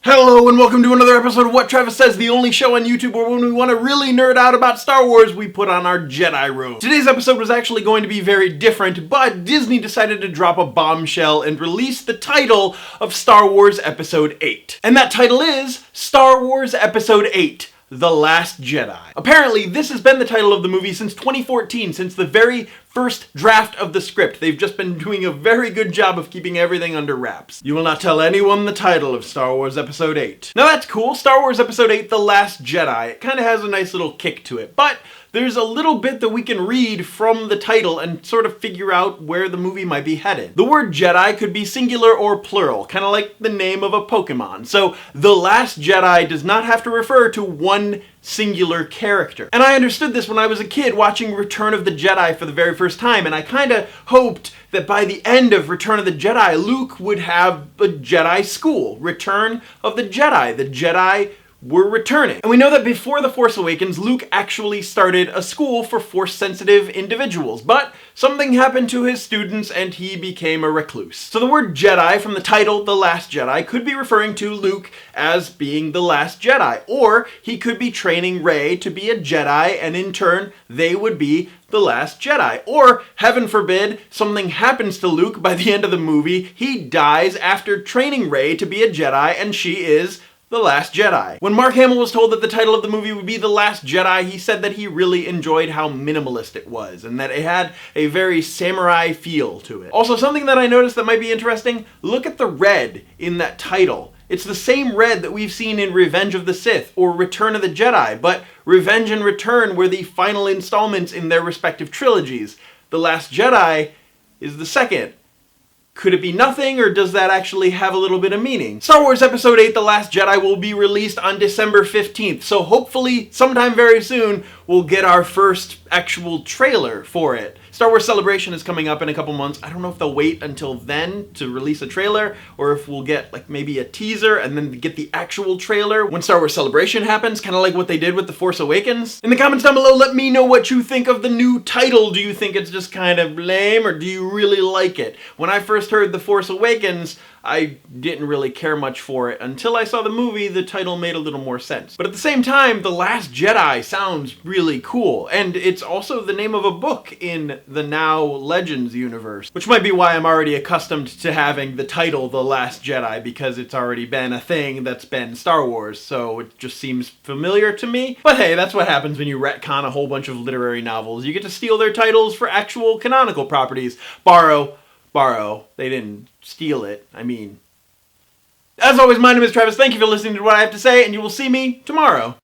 Hello and welcome to another episode of What Travis Says, the only show on YouTube where when we want to really nerd out about Star Wars, we put on our Jedi robe. Today's episode was actually going to be very different, but Disney decided to drop a bombshell and release the title of Star Wars Episode 8. And that title is Star Wars Episode 8. The Last Jedi. Apparently, this has been the title of the movie since 2014, since the very first draft of the script. They've just been doing a very good job of keeping everything under wraps. You will not tell anyone the title of Star Wars Episode 8. Now that's cool. Star Wars Episode 8, The Last Jedi. It kind of has a nice little kick to it, but there's a little bit that we can read from the title and sort of figure out where the movie might be headed. The word Jedi could be singular or plural, kind of like the name of a Pokemon. So, The Last Jedi does not have to refer to one singular character. And I understood this when I was a kid watching Return of the Jedi for the very first time, and I kind of hoped that by the end of Return of the Jedi, Luke would have a Jedi school. Return of the Jedi. The Jedi were returning. And we know that before The Force Awakens, Luke actually started a school for Force-sensitive individuals, but something happened to his students and he became a recluse. So the word Jedi from the title, The Last Jedi, could be referring to Luke as being the last Jedi, or he could be training Rey to be a Jedi, and in turn, they would be the last Jedi. Or, heaven forbid, something happens to Luke by the end of the movie, he dies after training Rey to be a Jedi, and she is The Last Jedi. When Mark Hamill was told that the title of the movie would be The Last Jedi, he said that he really enjoyed how minimalist it was, and that it had a very samurai feel to it. Also, something that I noticed that might be interesting, look at the red in that title. It's the same red that we've seen in Revenge of the Sith or Return of the Jedi, but Revenge and Return were the final installments in their respective trilogies. The Last Jedi is the second. Could it be nothing, or does that actually have a little bit of meaning? Star Wars Episode 8, The Last Jedi will be released on December 15th, so hopefully, sometime very soon, we'll get our first actual trailer for it. Star Wars Celebration is coming up in a couple months. I don't know if they'll wait until then to release a trailer, or if we'll get like maybe a teaser and then get the actual trailer when Star Wars Celebration happens, kind of like what they did with The Force Awakens. In the comments down below, let me know what you think of the new title. Do you think it's just kind of lame, or do you really like it? When I first heard The Force Awakens, I didn't really care much for it. Until I saw the movie, the title made a little more sense. But at the same time, The Last Jedi sounds really cool, and it's also the name of a book in the now Legends universe, which might be why I'm already accustomed to having the title The Last Jedi, because it's already been a thing that's been Star Wars, so it just seems familiar to me. But hey, that's what happens when you retcon a whole bunch of literary novels. You get to steal their titles for actual canonical properties. Borrow. They didn't steal it. I mean. As always, my name is Travis. Thank you for listening to what I have to say, and you will see me tomorrow.